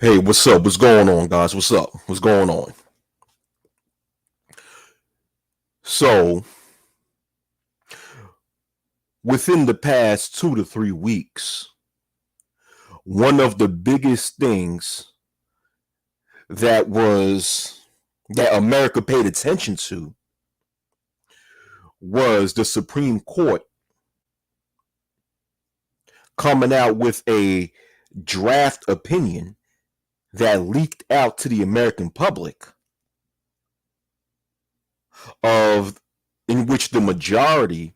Hey, what's up? What's going on, guys? What's up? What's going on? So, within the past 2 to 3 weeks, one of the biggest things that America paid attention to was the Supreme Court coming out with a draft opinion that leaked out to the American public of in which the majority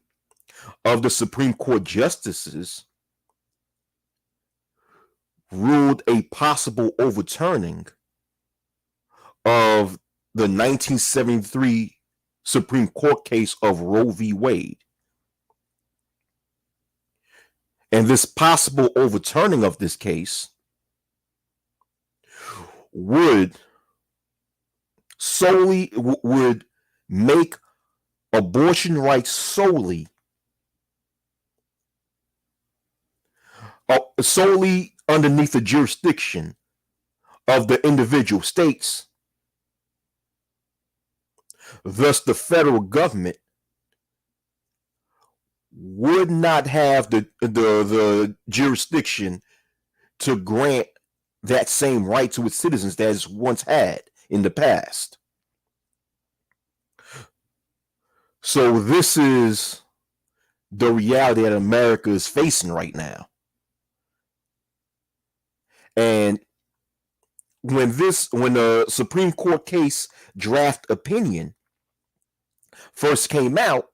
of the Supreme Court justices ruled a possible overturning of the 1973 Supreme Court case of Roe v. Wade. And this possible overturning of this case would make abortion rights solely underneath the jurisdiction of the individual states. Thus, the federal government would not have the jurisdiction to grant that same right to its citizens that it's once had in the past. So this is the reality that America is facing right now. And when the Supreme Court case draft opinion first came out,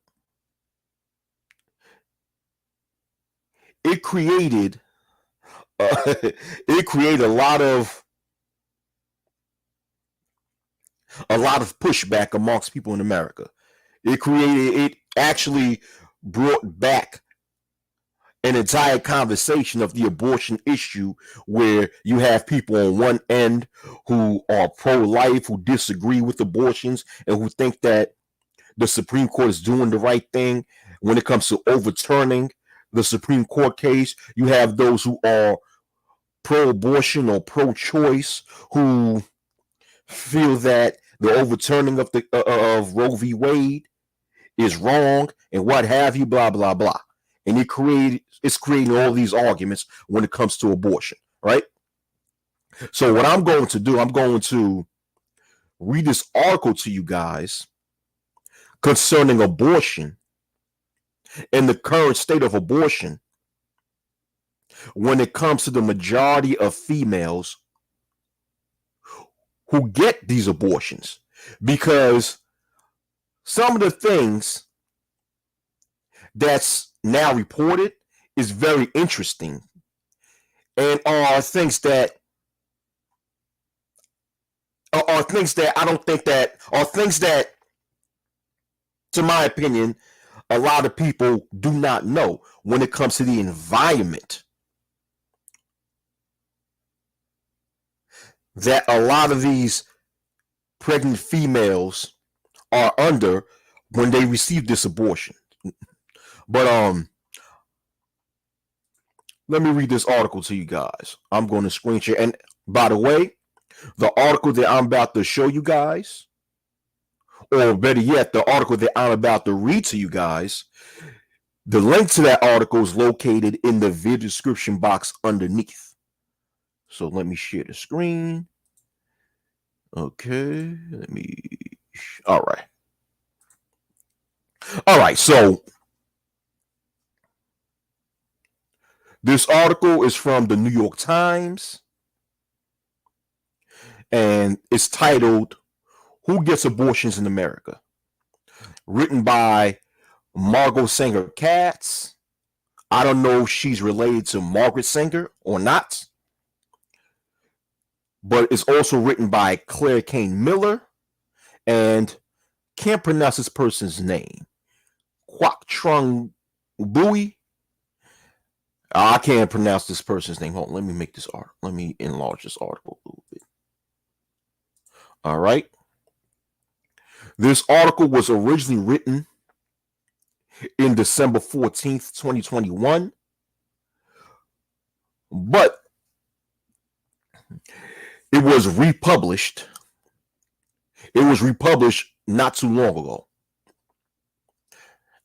it created a lot of pushback amongst people in America. It actually brought back an entire conversation of the abortion issue, where you have people on one end who are pro-life, who disagree with abortions, and who think that the Supreme Court is doing the right thing when it comes to overturning the Supreme Court case. You have those who are pro-abortion or pro-choice, who feel that the overturning of Roe v. Wade is wrong and what have you, blah blah blah. And it's creating all these arguments when it comes to abortion, right? So what I'm going to do, I'm going to read this article to you guys concerning abortion and the current state of abortion when it comes to the majority of females who get these abortions. Because some of the things that's now reported is very interesting, and are things that to my opinion, a lot of people do not know when it comes to the environment that a lot of these pregnant females are under when they receive this abortion. But let me read this article to you guys. I'm going to screen share. And by the way, the article that I'm about to show you guys, or better yet, the article that I'm about to read to you guys, the link to that article is located in the video description box underneath. So let me share the screen. Okay, all right. So this article is from the New York Times, and it's titled, "Who Gets Abortions in America?" Written by Margot Sanger Katz. I don't know if she's related to Margaret Sanger or not, but it's also written by Claire Kane Miller, and can't pronounce this person's name. Kwok Trung Bui. I can't pronounce this person's name. Hold on, let me enlarge this article a little bit. All right. This article was originally written in December 14th, 2021, but It was republished. It was republished not too long ago.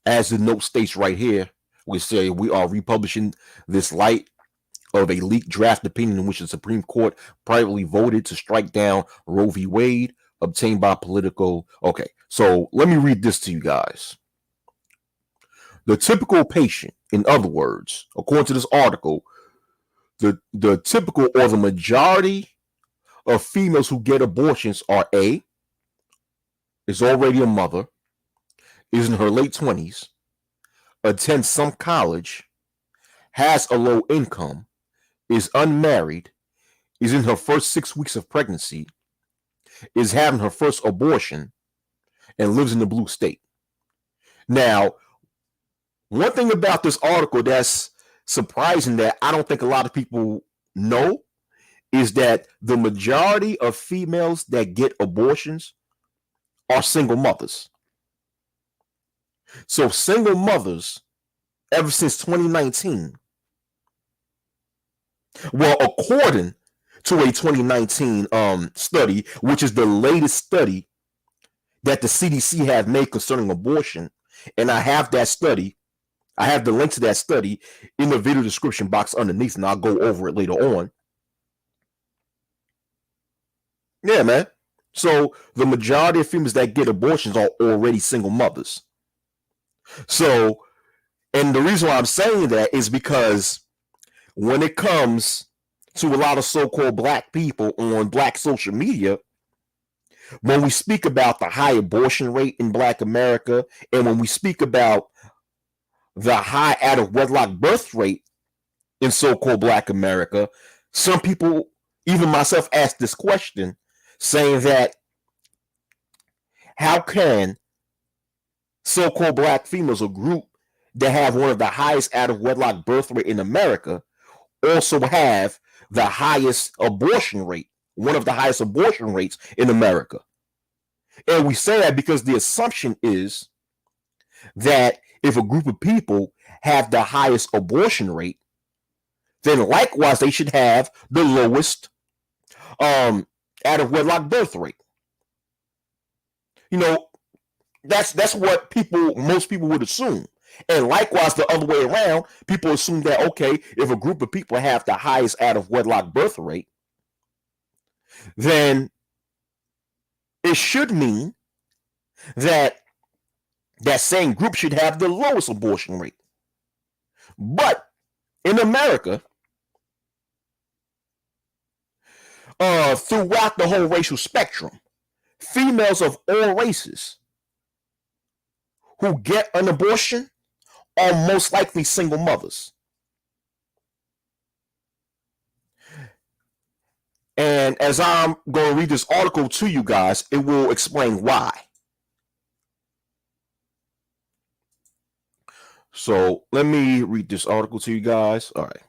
As the note states right here, we say we are republishing this light of a leaked draft opinion in which the Supreme Court privately voted to strike down Roe v. Wade, obtained by political. Okay, so let me read this to you guys. The typical patient, in other words, according to this article, the typical or the majority of females who get abortions are A, is already a mother, is in her late 20s, attends some college, has a low income, is unmarried, is in her first 6 weeks of pregnancy, is having her first abortion, and lives in the blue state. Now, one thing about this article that's surprising that I don't think a lot of people know is that the majority of females that get abortions are single mothers. So single mothers, ever since 2019, well, according to a 2019 study, which is the latest study that the CDC have made concerning abortion, and I have that study, I have the link to that study in the video description box underneath, and I'll go over it later on. Yeah, man. So the majority of females that get abortions are already single mothers. So, and the reason why I'm saying that is because when it comes to a lot of so-called black people on black social media, when we speak about the high abortion rate in Black America, and when we speak about the high out of wedlock birth rate in so-called Black America, some people, even myself, ask this question, saying that how can so-called black females, a group that have one of the highest out of wedlock birth rate in America, also have the highest abortion rate, one of the highest abortion rates in America? And we say that because the assumption is that if a group of people have the highest abortion rate, then likewise they should have the lowest out of wedlock birth rate. You know, that's what most people would assume. And likewise, the other way around, people assume that, okay, if a group of people have the highest out of wedlock birth rate, then it should mean that that same group should have the lowest abortion rate. But in America, throughout the whole racial spectrum, females of all races who get an abortion are most likely single mothers. And as I'm going to read this article to you guys, it will explain why. So let me read this article to you guys. All right.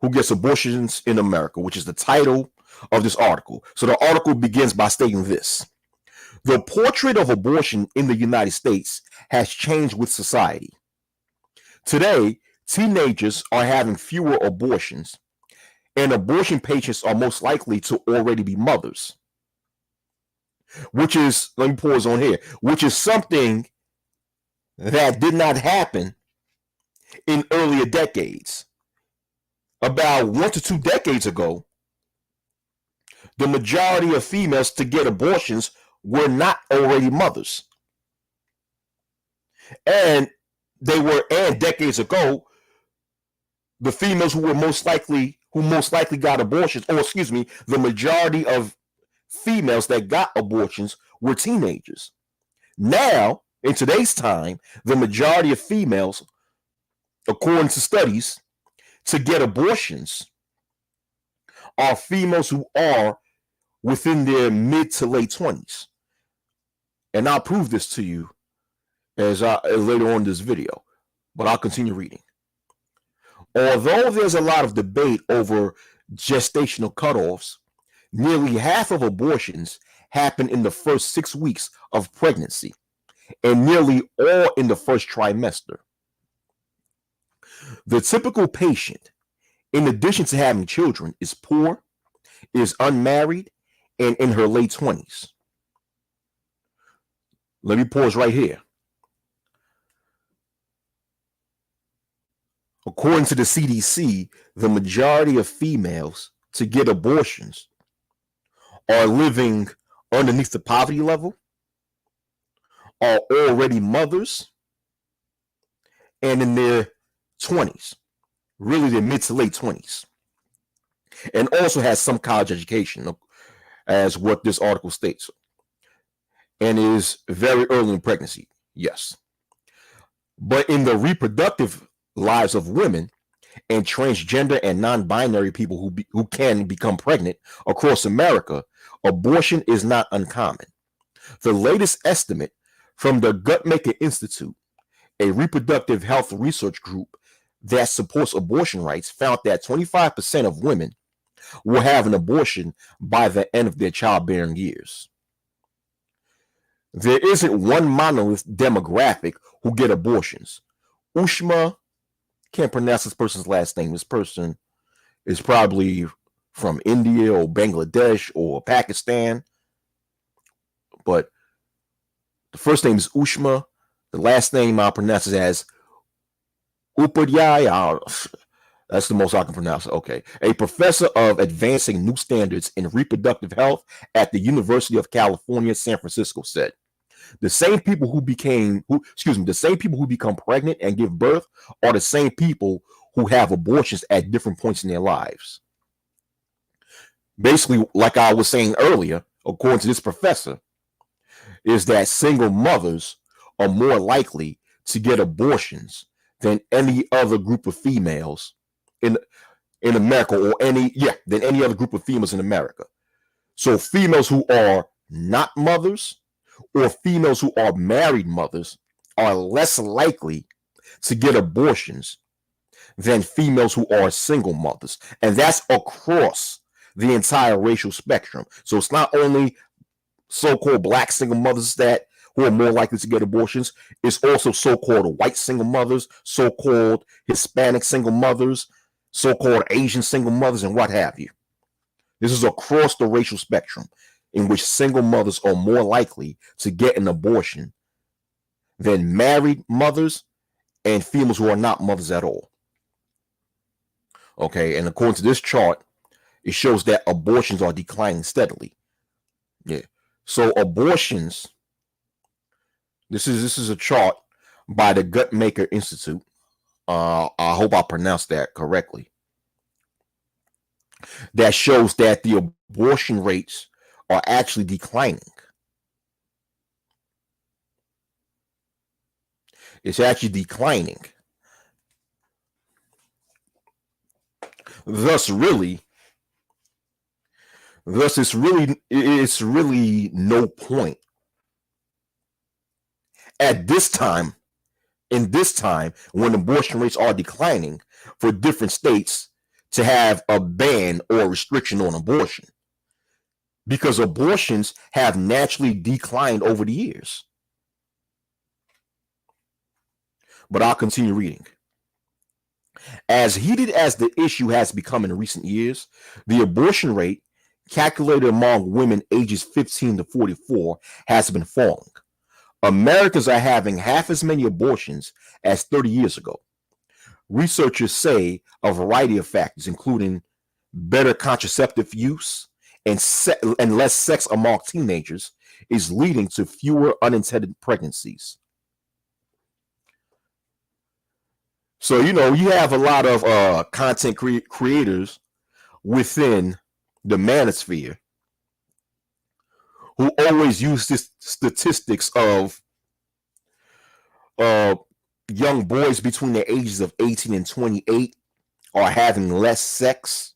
Who gets abortions in America, which is the title of this article. So the article begins by stating this: the portrait of abortion in the United States has changed with society. Today, teenagers are having fewer abortions, and abortion patients are most likely to already be mothers. Which is, let me pause on here, which is something that did not happen in earlier decades. About 1 to 2 decades ago, the majority of females to get abortions were not already mothers. And decades ago, the females who most likely got abortions, the majority of females that got abortions were teenagers. Now, in today's time, the majority of females, according to studies, to get abortions are females who are within their mid to late 20s. And I'll prove this to you as later on in this video, but I'll continue reading. Although there's a lot of debate over gestational cutoffs, nearly half of abortions happen in the first 6 weeks of pregnancy, and nearly all in the first trimester. The typical patient, in addition to having children, is poor, is unmarried and in her late 20s. Let me pause right here. According to the CDC, the majority of females to get abortions are living underneath the poverty level, are already mothers, and in their 20s, really their mid to late 20s, and also has some college education, as what this article states, and is very early in pregnancy. Yes. But in the reproductive lives of women and transgender and non-binary people who can become pregnant across America, abortion is not uncommon. The latest estimate from the Guttmacher Institute, a reproductive health research group that supports abortion rights, found that 25% of women will have an abortion by the end of their childbearing years. There isn't one monolith demographic who get abortions. Ushma, can't pronounce this person's last name. This person is probably from India or Bangladesh or Pakistan. But the first name is Ushma. The last name I'll pronounce it as Upadhyaya. That's the most I can pronounce it. Okay. A professor of advancing new standards in reproductive health at the University of California, San Francisco said, the same people who become pregnant and give birth are the same people who have abortions at different points in their lives. Basically, like I was saying earlier, according to this professor, is that single mothers are more likely to get abortions than any other group of females in America, or than any other group of females in America. So females who are not mothers or females who are married mothers are less likely to get abortions than females who are single mothers. And that's across the entire racial spectrum. So it's not only so-called black single mothers who are more likely to get abortions. It's also so-called white single mothers, so-called Hispanic single mothers, so-called Asian single mothers, and what have you. This is across the racial spectrum in which single mothers are more likely to get an abortion than married mothers and females who are not mothers at all. Okay, and according to this chart, it shows that abortions are declining steadily. Yeah. So abortions, this is a chart by the Guttmacher Institute. I hope I pronounced that correctly. That shows that the abortion rates are actually declining. It's actually declining. Thus, it's really no point at this time, when abortion rates are declining, for different states to have a ban or restriction on abortion, because abortions have naturally declined over the years. But I'll continue reading. As heated as the issue has become in recent years, the abortion rate calculated among women ages 15 to 44 has been falling. Americans are having half as many abortions as 30 years ago. Researchers say a variety of factors, including better contraceptive use and less sex among teenagers, is leading to fewer unintended pregnancies. So, you have a lot of content creators within the manosphere who always use this statistics of young boys between the ages of 18 and 28 are having less sex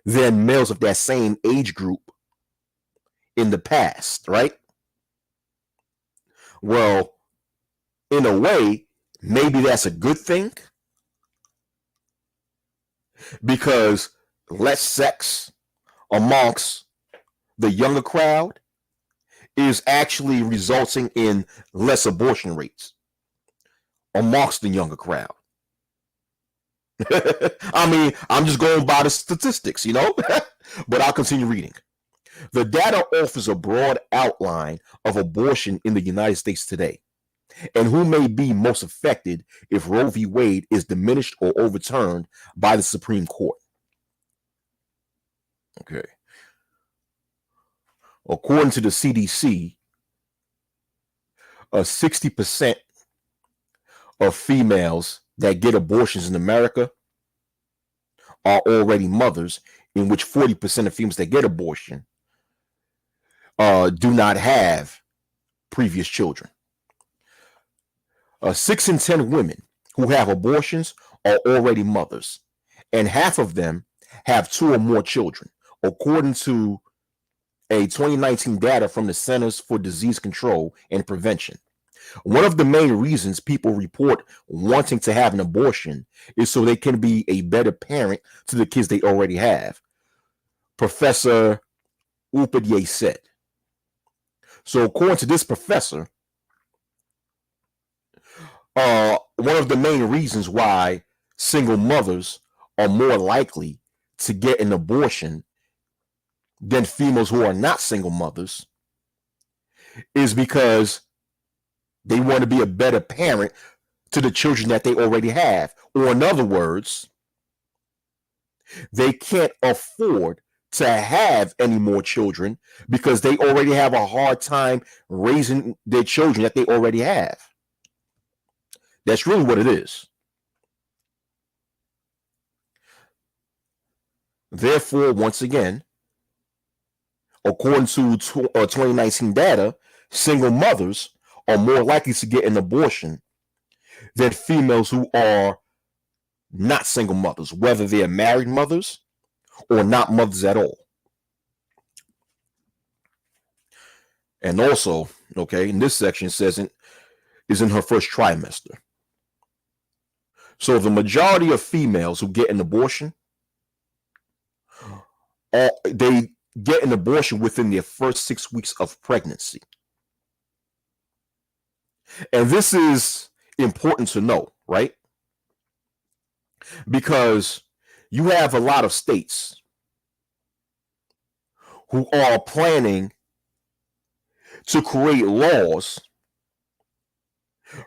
than males of that same age group in the past, right? Well, in a way, maybe that's a good thing, because less sex amongst the younger crowd is actually resulting in less abortion rates amongst the younger crowd. I mean, I'm just going by the statistics, But I'll continue reading. The data offers a broad outline of abortion in the United States today and who may be most affected if Roe v. Wade is diminished or overturned by the Supreme Court. Okay. According to the CDC, 60% of females that get abortions in America are already mothers, in which 40% of females that get abortion do not have previous children. 6 in 10 women who have abortions are already mothers, and half of them have 2 or more children, according to a 2019 data from the Centers for Disease Control and Prevention. One of the main reasons people report wanting to have an abortion is so they can be a better parent to the kids they already have, Professor Upadhyay said. So according to this professor, one of the main reasons why single mothers are more likely to get an abortion than females who are not single mothers is because they want to be a better parent to the children that they already have. Or in other words, they can't afford to have any more children because they already have a hard time raising their children that they already have. That's really what it is. Therefore, once again, according to 2019 data, single mothers are more likely to get an abortion than females who are not single mothers, whether they're married mothers or not mothers at all. And also, okay, in this section says is in her first trimester. So the majority of females who get an abortion, they get an abortion within their first 6 weeks of pregnancy. And this is important to know, right? Because you have a lot of states who are planning to create laws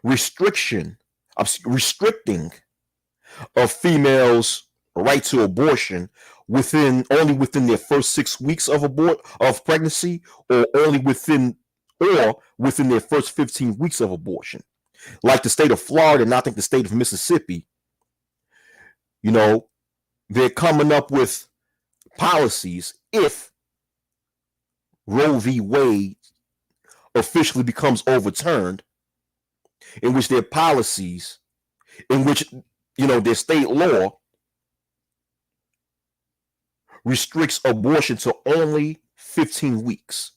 restricting of females' right to abortion only within their first 6 weeks of pregnancy, or within their first 15 weeks of abortion. Like the state of Florida, and I think the state of Mississippi, they're coming up with policies if Roe v. Wade officially becomes overturned, in which their policies, in which their state law restricts abortion to only 15 weeks.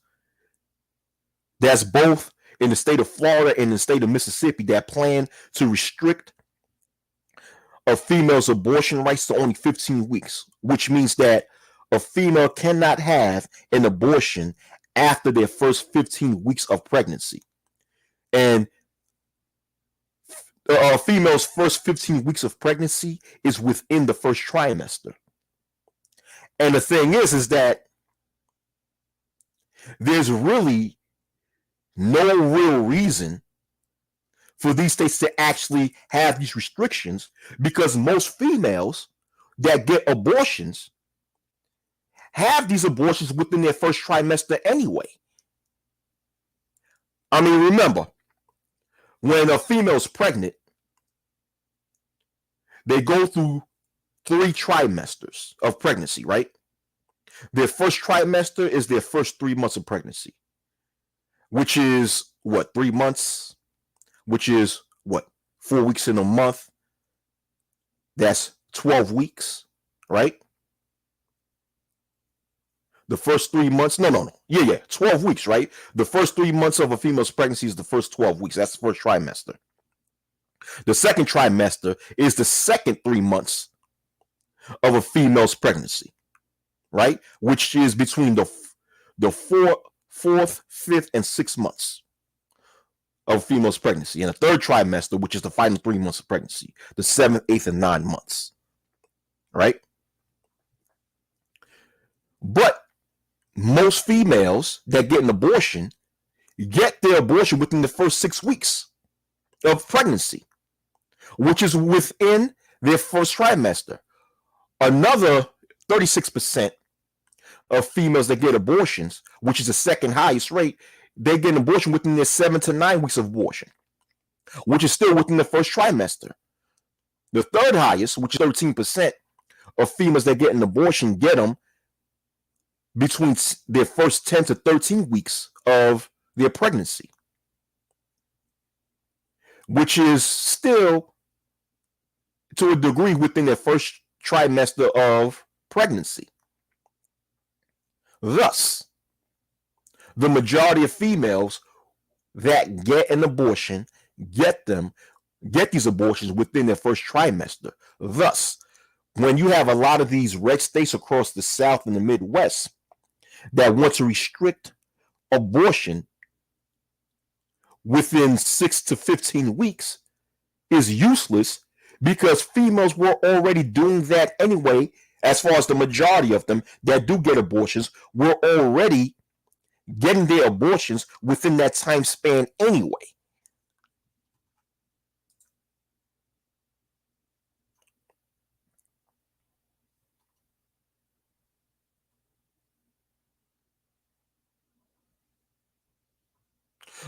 That's both in the state of Florida and the state of Mississippi that plan to restrict a female's abortion rights to only 15 weeks, which means that a female cannot have an abortion after their first 15 weeks of pregnancy. And a female's first 15 weeks of pregnancy is within the first trimester. And the thing is that there's really no real reason for these states to actually have these restrictions, because most females that get abortions have these abortions within their first trimester anyway. I mean, remember, when a female's pregnant, they go through 3 trimesters of pregnancy, right? Their first trimester is their first 3 months of pregnancy, which is 3 months, which is 4 weeks in a month. That's 12 weeks, right? The first 3 months, 12 weeks, right? The first 3 months of a female's pregnancy is the first 12 weeks. That's the first trimester. The second trimester is the second 3 months of a female's pregnancy, right? Which is between the 4th, 5th, and 6th months of female's pregnancy. And the third trimester, which is the final 3 months of pregnancy, the 7th, 8th, and 9th months, right? But most females that get an abortion get their abortion within the first 6 weeks of pregnancy, which is within their first trimester. Another 36% of females that get abortions, which is the second highest rate, they get an abortion within their 7 to 9 weeks of abortion, which is still within the first trimester. The third highest, which is 13% of females that get an abortion, get them between their first 10 to 13 weeks of their pregnancy, which is still to a degree within their first trimester of pregnancy. Thus, the majority of females that get an abortion get these abortions within their first trimester. Thus, when you have a lot of these red states across the South and the Midwest that want to restrict abortion within 6 to 15 weeks, is useless, because females were already doing that anyway. As far as the majority of them that do get abortions were already getting their abortions within that time span anyway.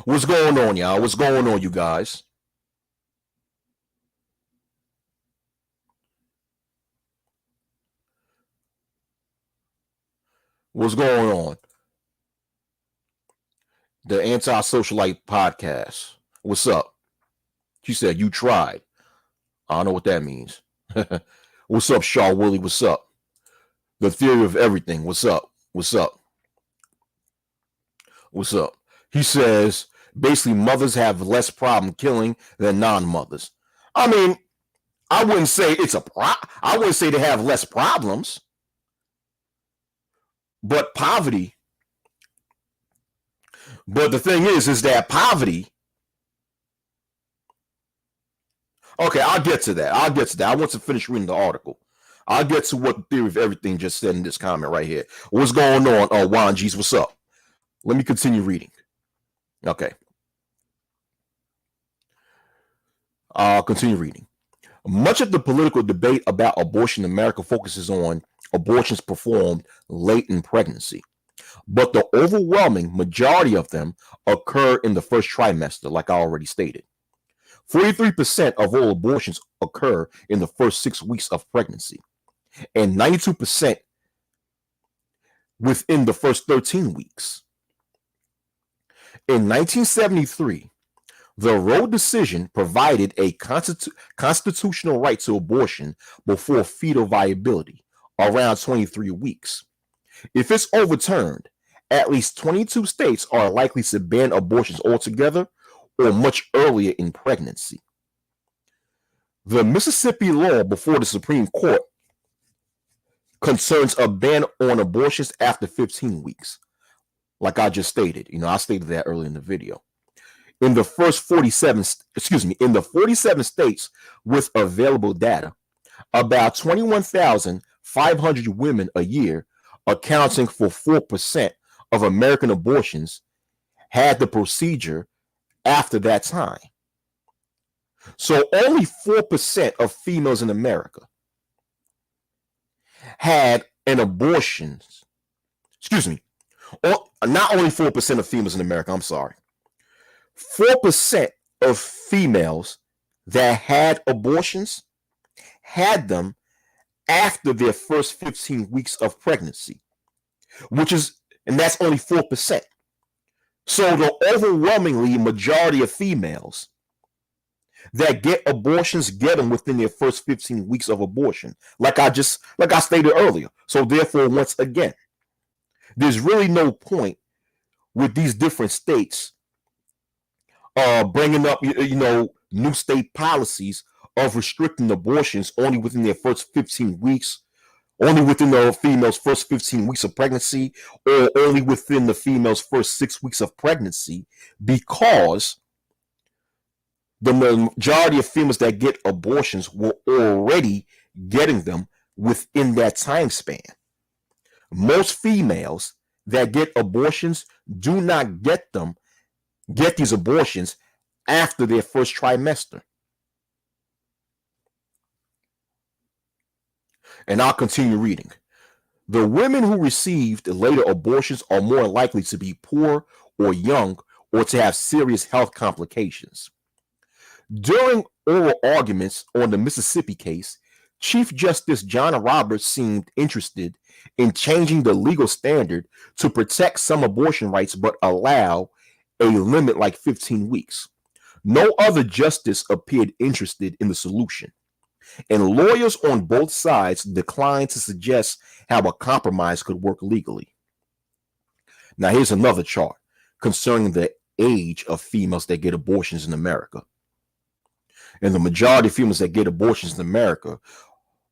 What's going on, y'all? What's going on, you guys? What's going on? The Anti-Socialite Podcast. What's up? She said, you tried. I don't know what that means. What's up, Shaw Willie? What's up? The Theory of Everything. What's up? What's up? What's up? He says, basically, mothers have less problem killing than non-mothers. I mean, I wouldn't say I wouldn't say they have less problems, but poverty. But the thing is that poverty. Okay, I'll get to that. I want to finish reading the article. I'll get to what the Theory of Everything just said in this comment right here. What's going on? Juan G's, what's up? Let me continue reading. Okay. I'll continue reading. Much of the political debate about abortion in America focuses on abortions performed late in pregnancy, but the overwhelming majority of them occur in the first trimester, like I already stated. 43% of all abortions occur in the first 6 weeks of pregnancy, and 92% within the first 13 weeks. In 1973, the Roe decision provided a constitutional right to abortion before fetal viability, around 23 weeks. If it's overturned, at least 22 states are likely to ban abortions altogether or much earlier in pregnancy. The Mississippi law before the Supreme Court concerns a ban on abortions after 15 weeks. Like I just stated, I stated that earlier in the video. In the 47 states with available data, about 21,500 women a year, accounting for 4% of American abortions, had the procedure after that time. So only 4% of females in America had an abortion. Not only 4% of females in America, 4% of females that had abortions had them after their first 15 weeks of pregnancy, and that's only 4%. So the overwhelmingly majority of females that get abortions get them within their first 15 weeks of abortion, like I stated earlier. So therefore, once again, there's really no point with these different states bringing up, new state policies of restricting abortions only within their first 15 weeks, only within the female's first 15 weeks of pregnancy, or only within the female's first 6 weeks of pregnancy, because the majority of females that get abortions were already getting them within that time span. Most females that get abortions do not get these abortions after their first trimester. And I'll continue reading. The women who received later abortions are more likely to be poor or young or to have serious health complications. During oral arguments on the Mississippi case, Chief Justice John Roberts seemed interested in changing the legal standard to protect some abortion rights but allow a limit like 15 weeks. No other justice appeared interested in the solution, and lawyers on both sides declined to suggest how a compromise could work legally. Now, here's another chart concerning the age of females that get abortions in America. And the majority of females that get abortions in America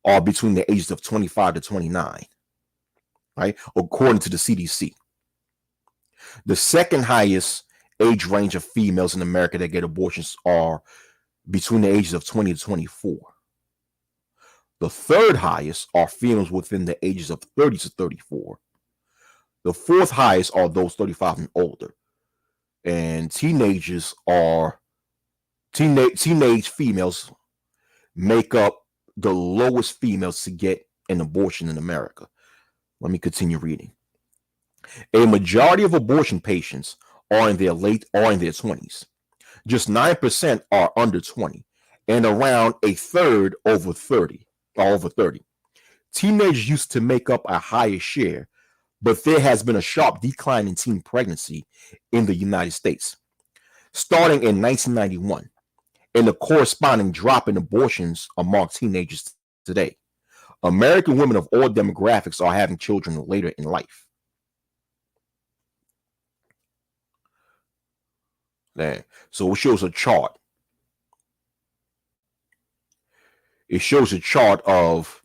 are between the ages of 25 to 29, right? According to the CDC. The second highest age range of females in America that get abortions are between the ages of 20 to 24. The third highest are females within the ages of 30 to 34. The fourth highest are those 35 and older. And teenage females make up the lowest females to get an abortion in America. Let me continue reading. A majority of abortion patients are in their 20s. Just 9% are under 20, and around a third over 30. Teenagers used to make up a higher share, but there has been a sharp decline in teen pregnancy in the United States, starting in 1991, and a corresponding drop in abortions among teenagers today. American women of all demographics are having children later in life. So it shows a chart. It shows a chart of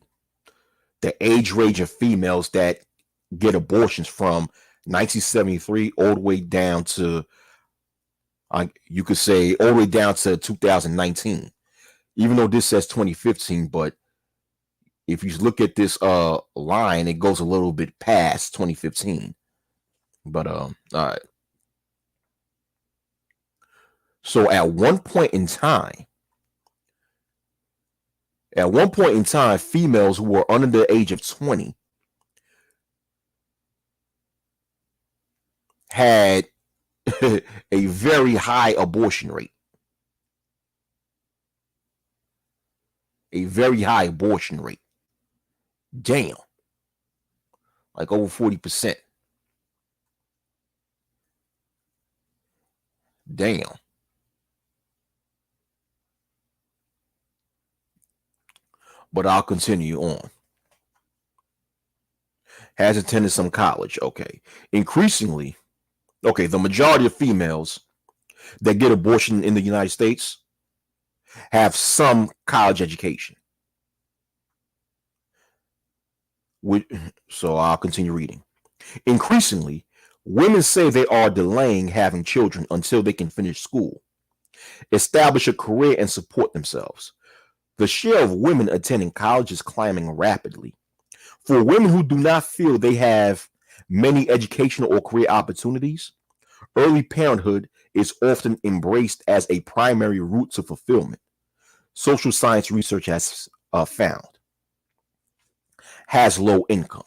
the age range of females that get abortions from 1973 all the way down to, you could say, all the way down to 2019. Even though this says 2015, but if you look at this line, it goes a little bit past 2015. But all right. So at one point in time, females who were under the age of 20 had a very high abortion rate. A very high abortion rate. Damn. Like over 40%. Damn. But I'll continue on. Has attended some college. Okay. Increasingly, the majority of females that get abortion in the United States have some college education. So I'll continue reading. Increasingly, women say they are delaying having children until they can finish school, establish a career, and support themselves. The share of women attending college is climbing rapidly. For women who do not feel they have many educational or career opportunities, early parenthood is often embraced as a primary route to fulfillment. Social science research has found. Has low income.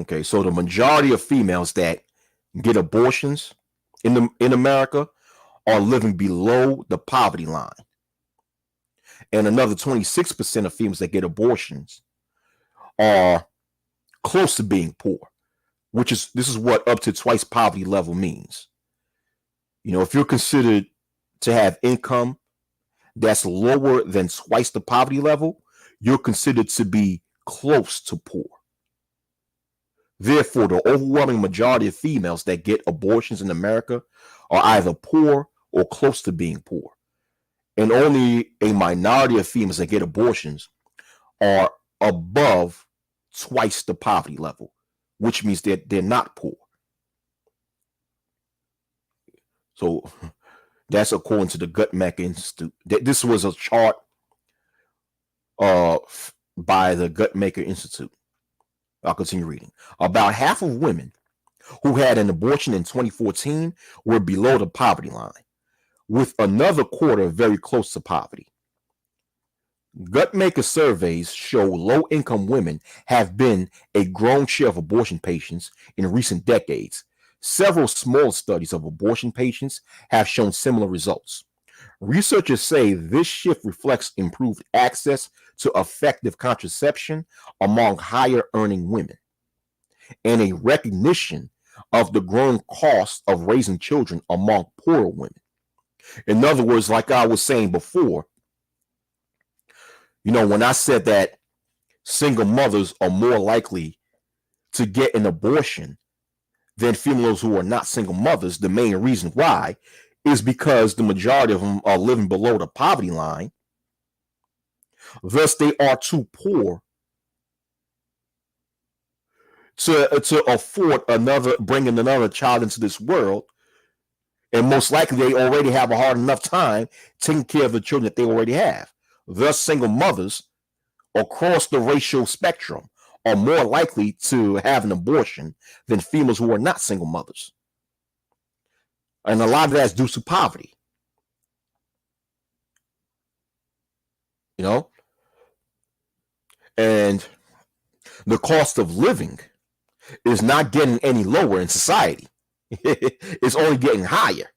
Okay, so the majority of females that get abortions in America are living below the poverty line. And another 26% of females that get abortions are close to being poor, this is what up to twice poverty level means. If you're considered to have income that's lower than twice the poverty level, you're considered to be close to poor. Therefore, the overwhelming majority of females that get abortions in America are either poor or close to being poor. And only a minority of females that get abortions are above twice the poverty level, which means that they're not poor. So that's according to the Guttmacher Institute. This was a chart by the Guttmacher Institute. I'll continue reading. About half of women who had an abortion in 2014 were below the poverty line, with another quarter very close to poverty. Guttmaker surveys show low-income women have been a growing share of abortion patients in recent decades. Several small studies of abortion patients have shown similar results. Researchers say this shift reflects improved access to effective contraception among higher-earning women and a recognition of the growing cost of raising children among poorer women. In other words, like I was saying before, when I said that single mothers are more likely to get an abortion than females who are not single mothers, the main reason why is because the majority of them are living below the poverty line. Thus, they are too poor to afford bringing another child into this world. And most likely they already have a hard enough time taking care of the children that they already have. Thus, single mothers across the racial spectrum are more likely to have an abortion than females who are not single mothers. And a lot of that is due to poverty. And the cost of living is not getting any lower in society. It's only getting higher.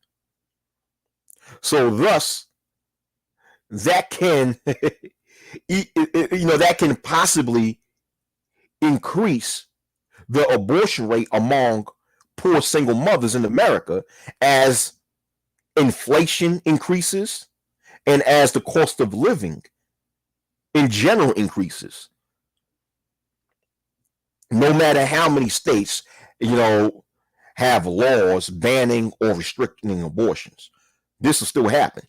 So thus, that can that can possibly increase the abortion rate among poor single mothers in America as inflation increases and as the cost of living in general increases. No matter how many states, have laws banning or restricting abortions, this will still happen.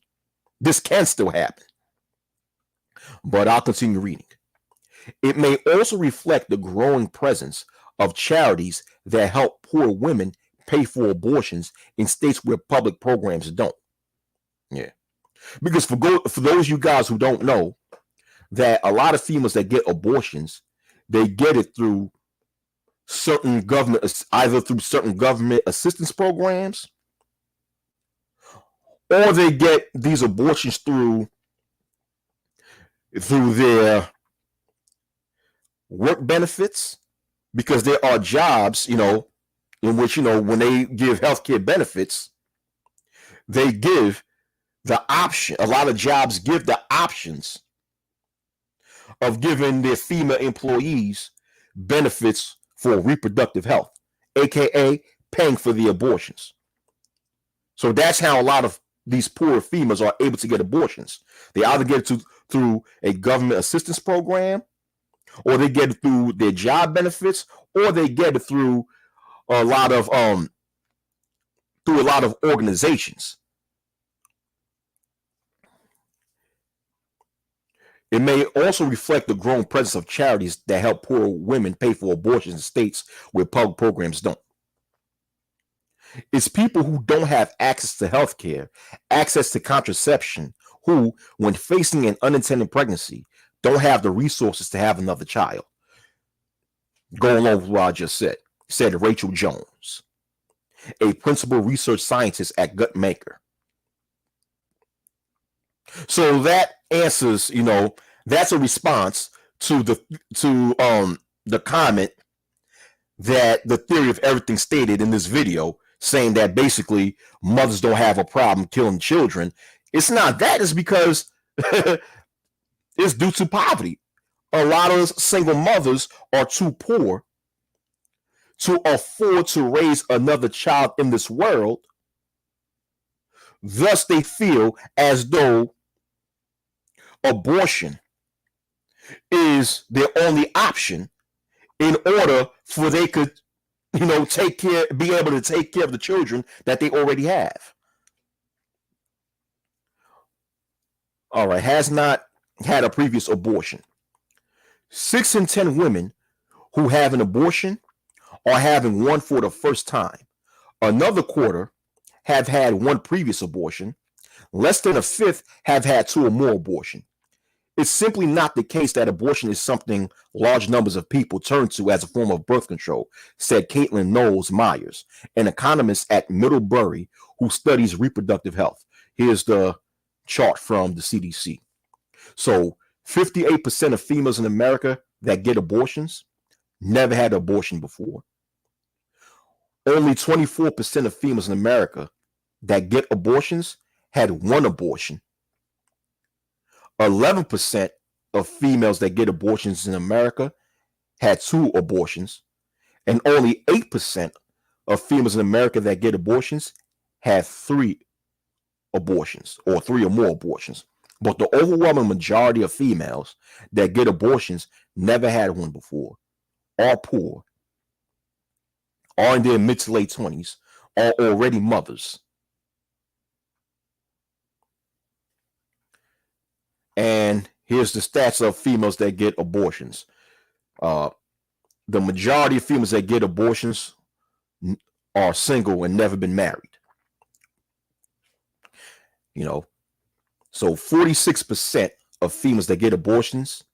This can still happen. But I'll continue reading. It may also reflect the growing presence of charities that help poor women pay for abortions in states where public programs don't. Yeah. Because for those of you guys who don't know, that a lot of females that get abortions, they get it through certain government, either through certain government assistance programs, or they get these abortions through their work benefits, because there are jobs, in which, when they give healthcare benefits, they give the option. A lot of jobs give the options of giving their female employees benefits for reproductive health, aka paying for the abortions. So that's how a lot of these poor females are able to get abortions. They either get it through a government assistance program, or they get it through their job benefits, or they get it through a lot of organizations. It may also reflect the growing presence of charities that help poor women pay for abortions in states where public programs don't. It's people who don't have access to health care, access to contraception, who, when facing an unintended pregnancy, don't have the resources to have another child. Going along with what I just said Rachel Jones, a principal research scientist at Guttmacher. So that answers, that's a response to the comment that the theory of everything stated in this video, saying that basically mothers don't have a problem killing children. It's not that. It's because it's due to poverty. A lot of single mothers are too poor to afford to raise another child in this world. Thus, they feel as though abortion is their only option in order for they could, be able to take care of the children that they already have. All right, has not had a previous abortion. 6 in 10 women who have an abortion are having one for the first time. Another quarter have had one previous abortion. Less than a fifth have had 2 or more abortions. It's simply not the case that abortion is something large numbers of people turn to as a form of birth control, said Caitlin Knowles Myers, an economist at Middlebury who studies reproductive health. Here's the chart from the CDC. So 58% of females in America that get abortions never had an abortion before. Only 24% of females in America that get abortions had one abortion. 11% of females that get abortions in America had two abortions, and only 8% of females in America that get abortions had three abortions or three or more abortions. But the overwhelming majority of females that get abortions never had one before, are poor, are in their mid to late 20s, are already mothers. And here's the stats of females that get abortions. The majority of females that get abortions are single and never been married. You know, so 46% of females that get abortions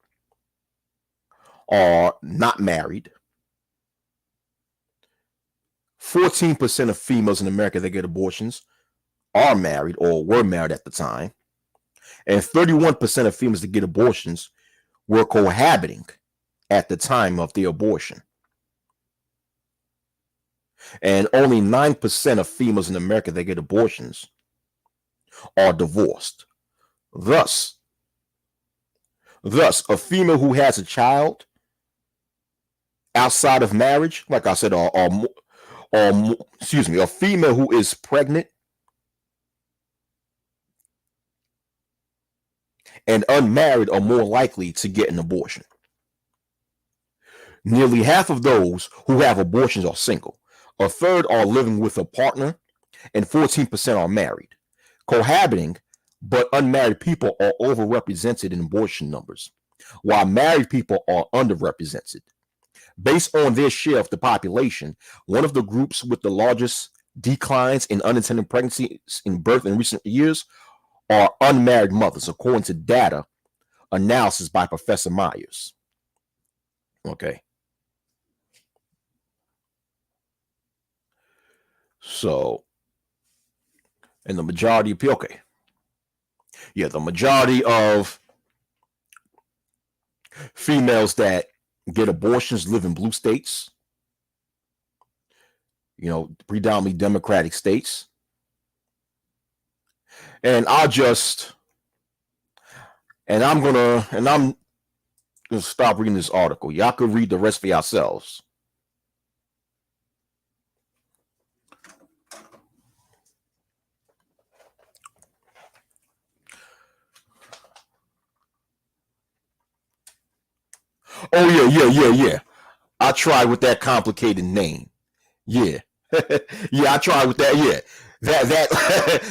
are not married. 14% of females in America that get abortions are married or were married at the time. And 31% of females that get abortions were cohabiting at the time of the abortion. And only 9% of females in America that get abortions are divorced. Thus, a female who has a child outside of marriage, like I said, a female who is pregnant and unmarried are more likely to get an abortion. Nearly half of those who have abortions are single. A third are living with a partner, and 14% are married. Cohabiting but unmarried people are overrepresented in abortion numbers, while married people are underrepresented. Based on their share of the population, one of the groups with the largest declines in unintended pregnancies in birth in recent years are unmarried mothers, according to data analysis by Professor Myers. Okay. So, and the majority of people, okay. Yeah, the majority of females that get abortions live in blue states, predominantly Democratic states. And I'm gonna stop reading this article. Y'all could read the rest for yourselves. Oh yeah. I tried with that complicated name. Yeah. Yeah, I tried with that. Yeah.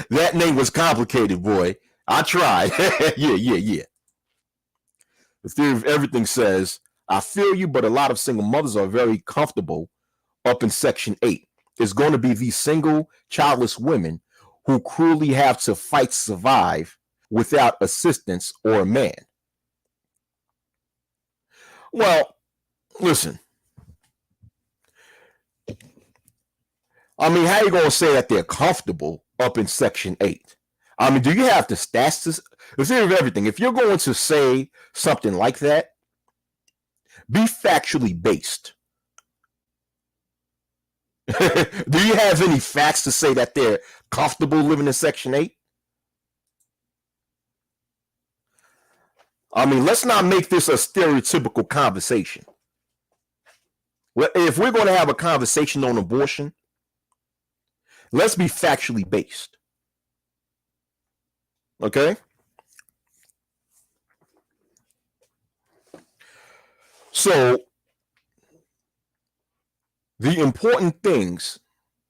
That name was complicated, boy. I tried. Yeah. The Theory of Everything says, I feel you, but a lot of single mothers are very comfortable up in Section 8. It's going to be these single, childless women who cruelly have to fight to survive without assistance or a man. Well, listen. I mean, how are you going to say that they're comfortable up in Section 8? I mean, do you have the stats? The Theory of Everything. If you're going to say something like that, be factually based. Do you have any facts to say that they're comfortable living in Section 8? I mean, let's not make this a stereotypical conversation. If we're going to have a conversation on abortion, let's be factually based. Okay? So, the important things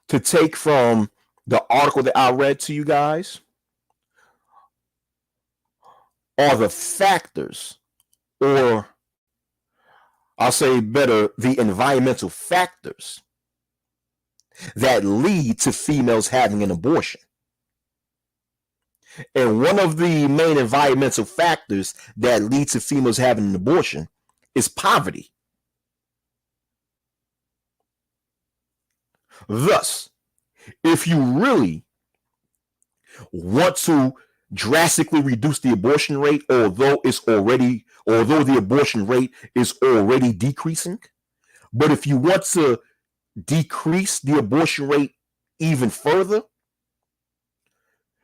to take from the article that I read to you guys are the factors, or I'll say better, the environmental factors that lead to females having an abortion. And one of the main environmental factors that lead to females having an abortion is poverty. Thus, if you really want to drastically reduce the abortion rate, although the abortion rate is already decreasing, but if you want to decrease the abortion rate even further,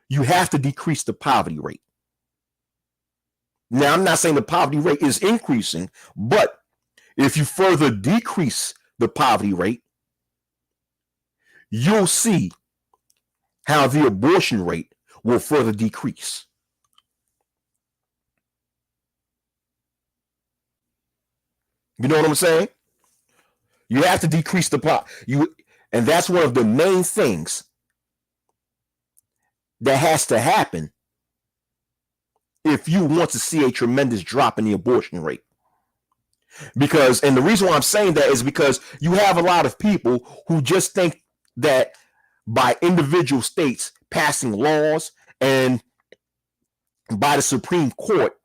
you have to decrease the poverty rate. Now, I'm not saying the poverty rate is increasing, but if you further decrease the poverty rate, you'll see how the abortion rate will further decrease. You know what I'm saying? You have to decrease the and that's one of the main things that has to happen if you want to see a tremendous drop in the abortion rate. Because, and the reason why I'm saying that is because you have a lot of people who just think that by individual states passing laws and by the Supreme Court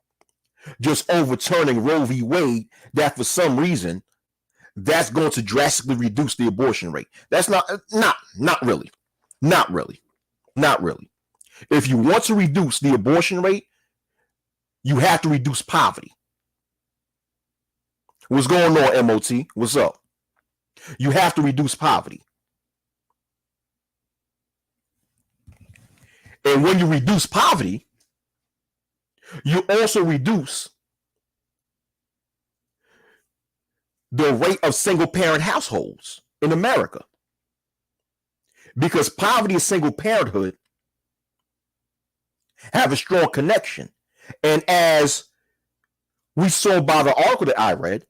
just overturning Roe v. Wade, that for some reason that's going to drastically reduce the abortion rate. That's not really. If you want to reduce the abortion rate, you have to reduce poverty. What's going on, MOT? What's up? You have to reduce poverty. And when you reduce poverty, you also reduce the rate of single-parent households in America. Because poverty and single parenthood have a strong connection. And as we saw by the article that I read,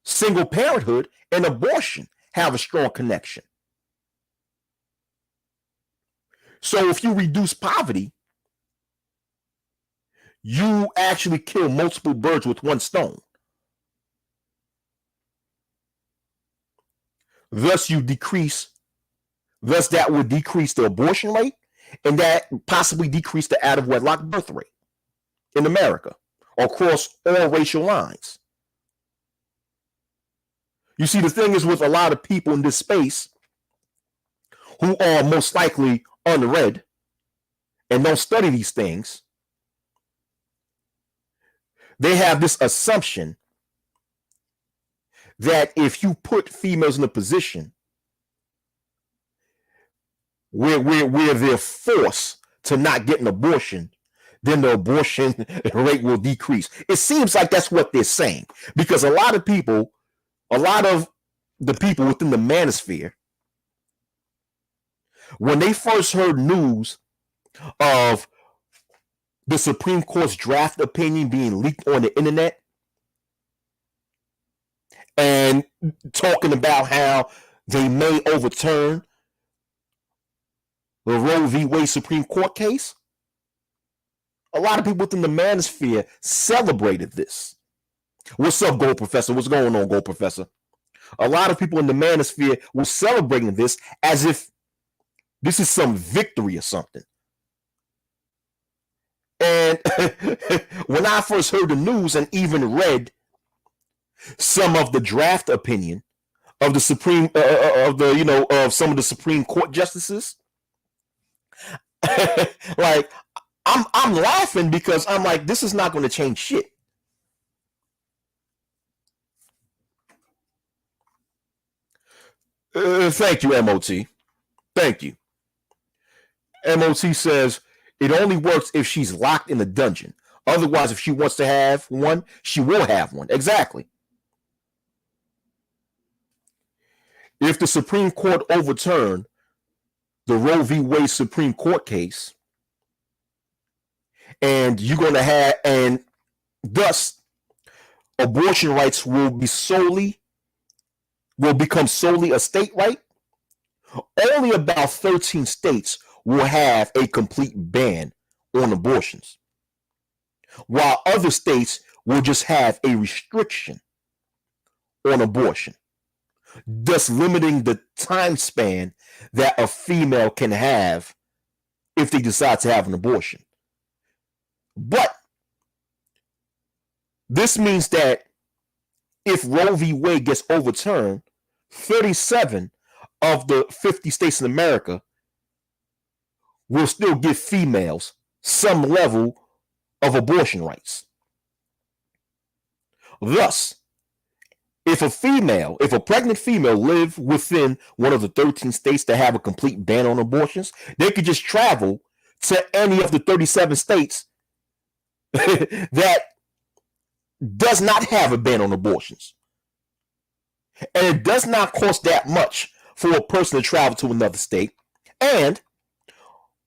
single parenthood and abortion have a strong connection. So if you reduce poverty, you actually kill multiple birds with one stone. Thus that would decrease the abortion rate, and that possibly decrease the out of wedlock birth rate in America across all racial lines. You see, the thing is with a lot of people in this space who are most likely unread and don't study these things, they have this assumption that if you put females in a position where they're forced to not get an abortion, then the abortion rate will decrease. It seems like that's what they're saying, because a lot of the people within the manosphere, when they first heard news of the Supreme Court's draft opinion being leaked on the internet and talking about how they may overturn the Roe v. Wade Supreme Court case, a lot of people within the manosphere celebrated this. What's up, Gold Professor? What's going on, Gold Professor? A lot of people in the manosphere were celebrating this as if this is some victory or something. And when I first heard the news and even read some of the draft opinion of the Supreme of some of the Supreme Court justices, like I'm laughing because I'm like, this is not going to change shit. Thank you, MOT. Thank you. MOT says it only works if she's locked in a dungeon. Otherwise, if she wants to have one, she will have one. Exactly. If the Supreme Court overturned the Roe v. Wade Supreme Court case, and you're going to have, and thus abortion rights will become solely a state right, only about 13 states will have a complete ban on abortions, while other states will just have a restriction on abortion, thus limiting the time span that a female can have if they decide to have an abortion. But this means that if Roe v. Wade gets overturned, 37 of the 50 states in America will still give females some level of abortion rights. Thus, if a pregnant female live within one of the 13 states that have a complete ban on abortions, they could just travel to any of the 37 states that does not have a ban on abortions. And it does not cost that much for a person to travel to another state. And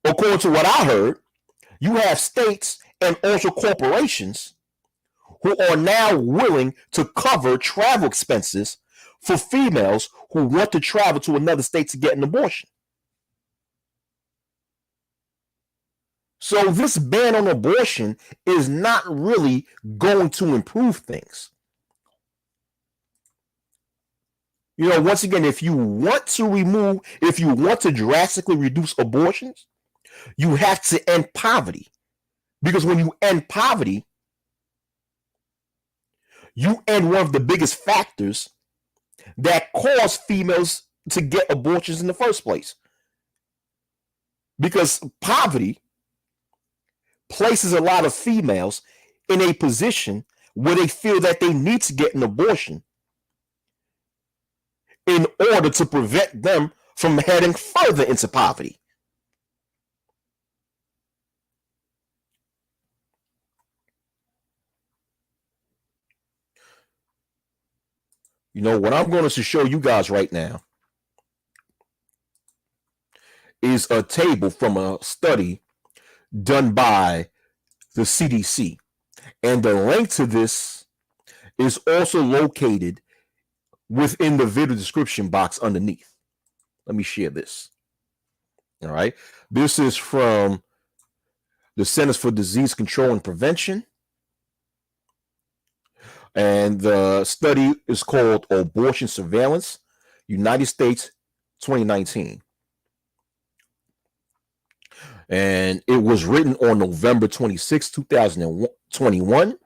according to what I heard, you have states and also corporations who are now willing to cover travel expenses for females who want to travel to another state to get an abortion. So this ban on abortion is not really going to improve things. You know, once again, if you want to drastically reduce abortions, you have to end poverty. Because when you end poverty, you end one of the biggest factors that cause females to get abortions in the first place. Because poverty places a lot of females in a position where they feel that they need to get an abortion in order to prevent them from heading further into poverty. You know, what I'm going to show you guys right now is a table from a study done by the CDC. And the link to this is also located within the video description box underneath. Let me share this. All right. This is from the Centers for Disease Control and Prevention. And the study is called Abortion Surveillance, United States, 2019. And it was written on November 26, 2021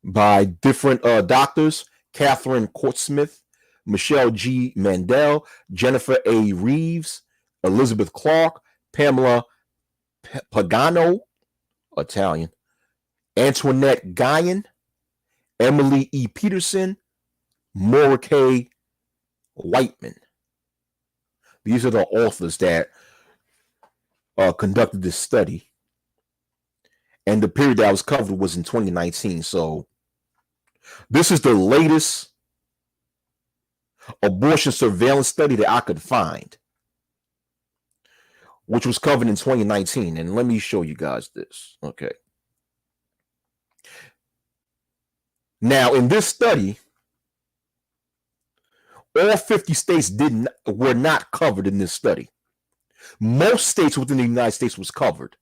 by different doctors, Catherine Courtsmith, Michelle G. Mandel, Jennifer A. Reeves, Elizabeth Clark, Pamela Pagano, Italian, Antoinette Guyon, Emily E. Peterson, Maura K. Whiteman. These are the authors that conducted this study. And the period that was covered was in 2019. So this is the latest abortion surveillance study that I could find, which was covered in 2019. And let me show you guys this. Okay. Now, in this study, all 50 states were not covered in this study. Most states within the United States was covered.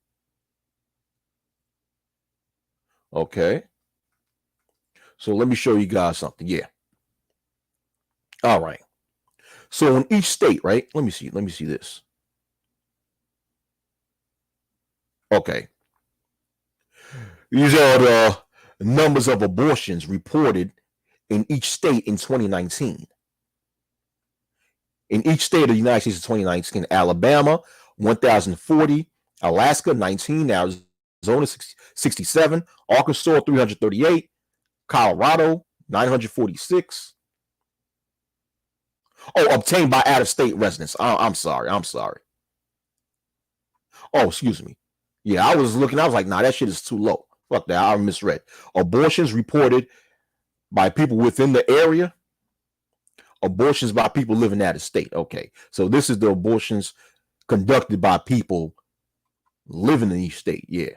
Okay. So let me show you guys something. Yeah. All right. So in each state, right? Let me see this. Okay. These are the numbers of abortions reported in each state in 2019. In each state of the United States in 2019, Alabama, 1,040, Alaska, 19, Arizona, 67, Arkansas, 338, Colorado, 946. Oh, obtained by out-of-state residents. I'm sorry. Oh, excuse me. Yeah, I was like, nah, that shit is too low. Fuck that, I misread. Abortions reported by people within the area. Abortions by people living out of state. Okay, so this is the abortions conducted by people living in each state. Yeah,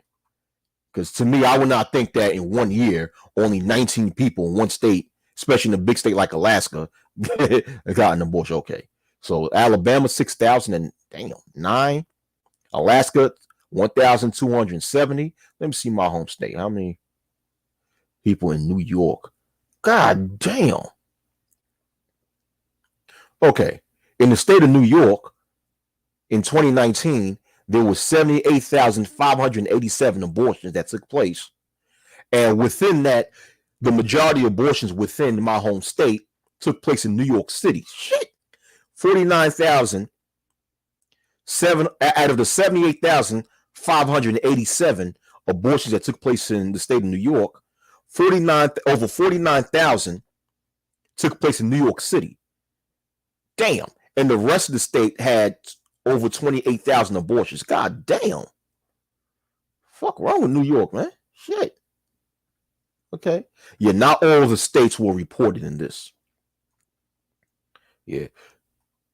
because to me, I would not think that in 1 year, only 19 people in one state, especially in a big state like Alaska, got an abortion. Okay, so Alabama 6,009, Alaska 1,270. Let me see my home state. How many people in New York? God damn. Okay, in the state of New York, in 2019, there was 78,587 abortions that took place. And within that, the majority of abortions within my home state took place in New York City. Shit. 49,007 out of the 78,587 abortions that took place in the state of New York, over 49,000 took place in New York City. Damn. And the rest of the state had over 28,000 abortions. God damn. Fuck wrong with New York, man. Shit. Okay. Yeah, not all of the states were reported in this. Yeah.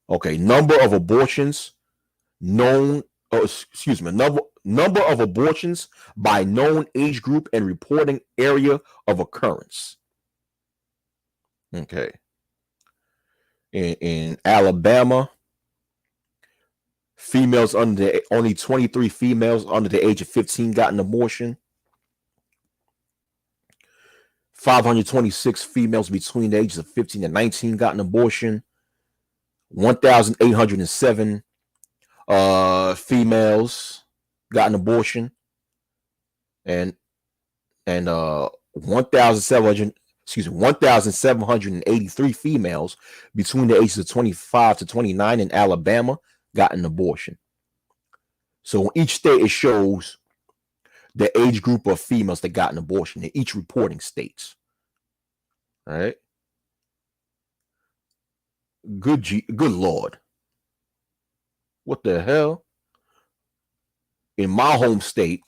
Okay. Number of abortions known, number of abortions by known age group and reporting area of occurrence. Okay. In Alabama, only 23 females under the age of 15 got an abortion. 526 females between the ages of 15 and 19 got an abortion. 1,807 females got an abortion, and 1,783 females between the ages of 25 to 29 in Alabama got an abortion. So in each state, it shows the age group of females that got an abortion in each reporting states. All right. Good Lord. What the hell? In my home state,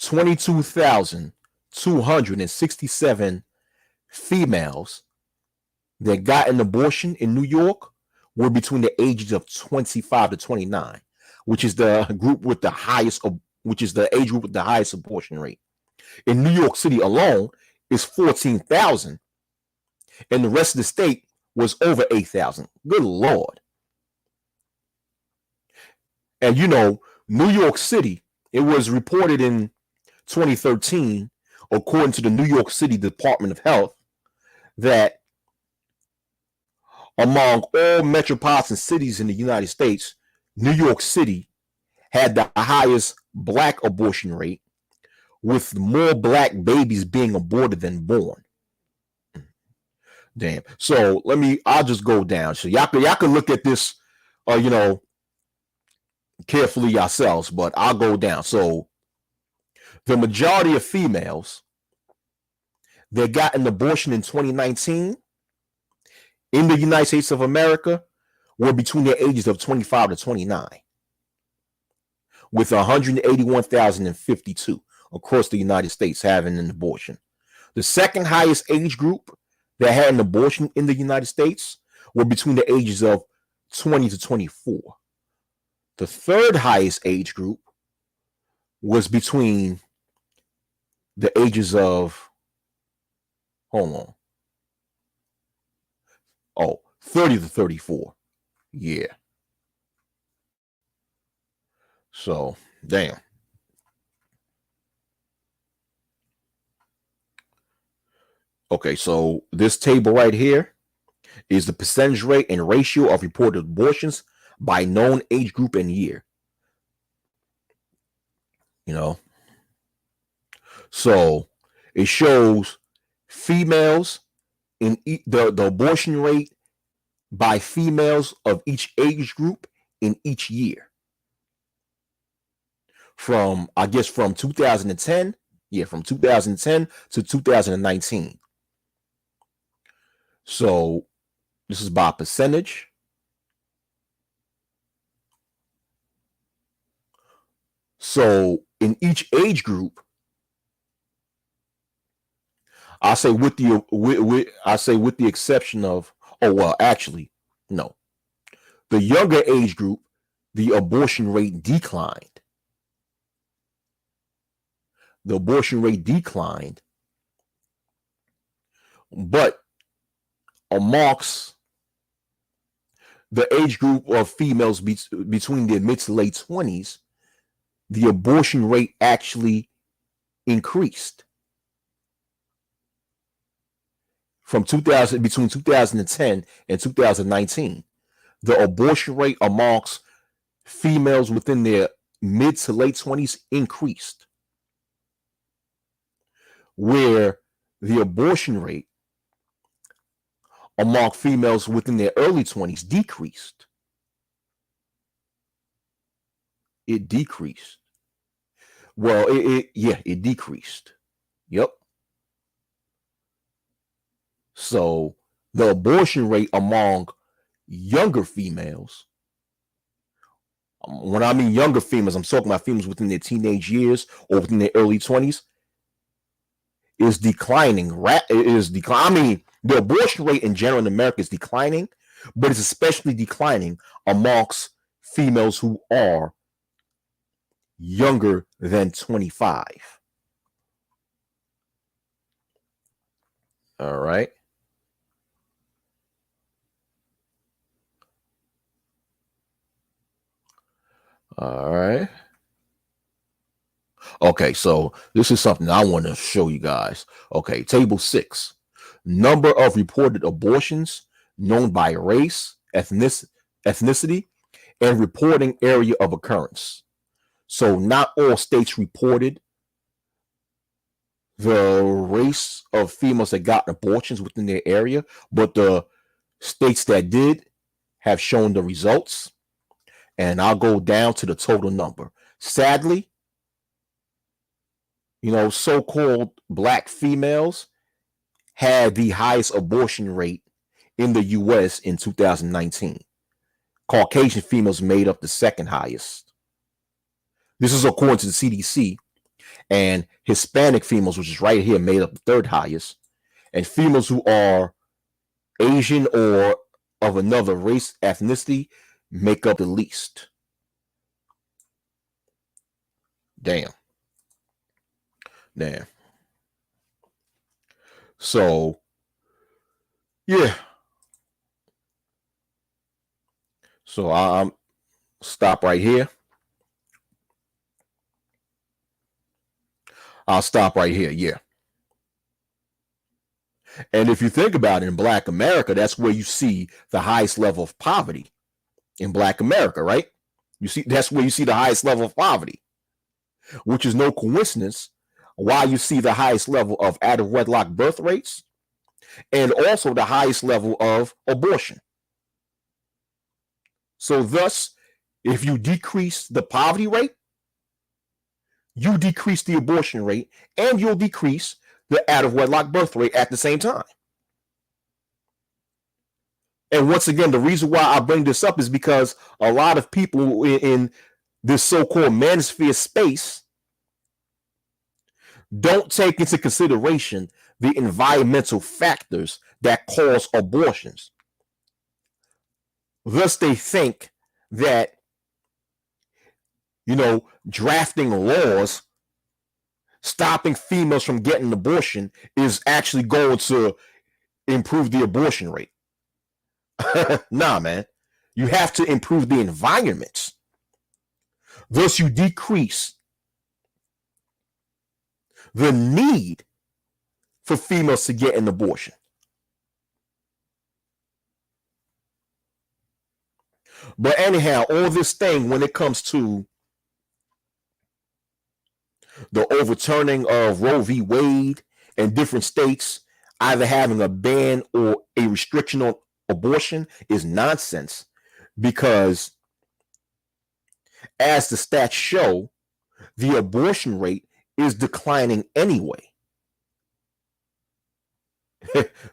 22,267 females that got an abortion in New York were between the ages of 25 to 29, which is the group with the highest, which is the age group with the highest abortion rate. In New York City alone, is 14,000, and the rest of the state was over 8,000. Good Lord. And you know, New York City, it was reported in 2013, according to the New York City Department of Health, that among all metropolitan cities in the United States, New York City had the highest black abortion rate, with more black babies being aborted than born. Damn. So I'll just go down. So y'all can look at this, carefully yourselves, but I'll go down. So the majority of females that got an abortion in 2019 in the United States of America were between the ages of 25 to 29, with 181,052 across the United States having an abortion. The second highest age group that had an abortion in the United States were between the ages of 20 to 24. The third highest age group was between the ages of, 30 to 34. Yeah. So, damn. Okay, so this table right here is the percentage rate and ratio of reported abortions by known age group and year. So it shows females in the abortion rate by females of each age group in each year. From 2010, from 2010 to 2019. So this is by percentage. So in each age group, I say with the exception of, no. The younger age group, the abortion rate declined. The abortion rate declined, but amongst the age group of females between their mid to late 20s, the abortion rate actually increased from between 2010 and 2019. the abortion rate amongst females within their mid to late 20s increased, where the abortion rate among females within their early 20s decreased. It decreased. Well, it decreased. Yep. So the abortion rate among younger females, when I mean younger females, I'm talking about females within their teenage years or within their early 20s, is declining. I mean, the abortion rate in general in America is declining, but it's especially declining amongst females who are younger than 25. All right. All right. Okay, so this is something I want to show you guys. Okay, table 6. Number of reported abortions known by race, ethnicity, and reporting area of occurrence. So not all states reported the race of females that got abortions within their area, but the states that did have shown the results. And I'll go down to the total number. Sadly, so-called black females had the highest abortion rate in the U.S. in 2019. Caucasian females made up the second highest. This is according to the CDC. And Hispanic females, which is right here, made up the third highest. And females who are Asian or of another race, ethnicity, make up the least. Damn. So, yeah. So I'm stop right here. I'll stop right here. Yeah. And if you think about it, in Black America, that's where you see the highest level of poverty in Black America, right? That's where you see the highest level of poverty, which is no coincidence why you see the highest level of out of wedlock birth rates and also the highest level of abortion. So thus, if you decrease the poverty rate, you decrease the abortion rate and you'll decrease the out of wedlock birth rate at the same time. And once again, the reason why I bring this up is because a lot of people in this so-called manosphere space don't take into consideration the environmental factors that cause abortions. Thus, they think that, drafting laws stopping females from getting an abortion is actually going to improve the abortion rate. Nah, man. You have to improve the environments. Thus, you decrease the need for females to get an abortion. But anyhow, all this thing, when it comes to the overturning of Roe v. Wade and different states either having a ban or a restriction on abortion, is nonsense, because as the stats show, the abortion rate is declining anyway.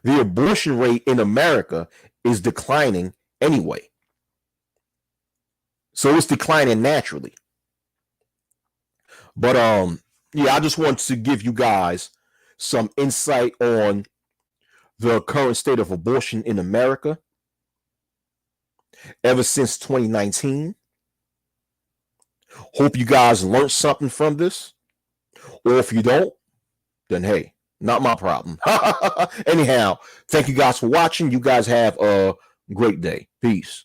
The abortion rate in America is declining anyway. So it's declining naturally. But I just want to give you guys some insight on the current state of abortion in America ever since 2019. Hope you guys learned something from this. Or if you don't, then hey, not my problem. Anyhow, thank you guys for watching. You guys have a great day. Peace.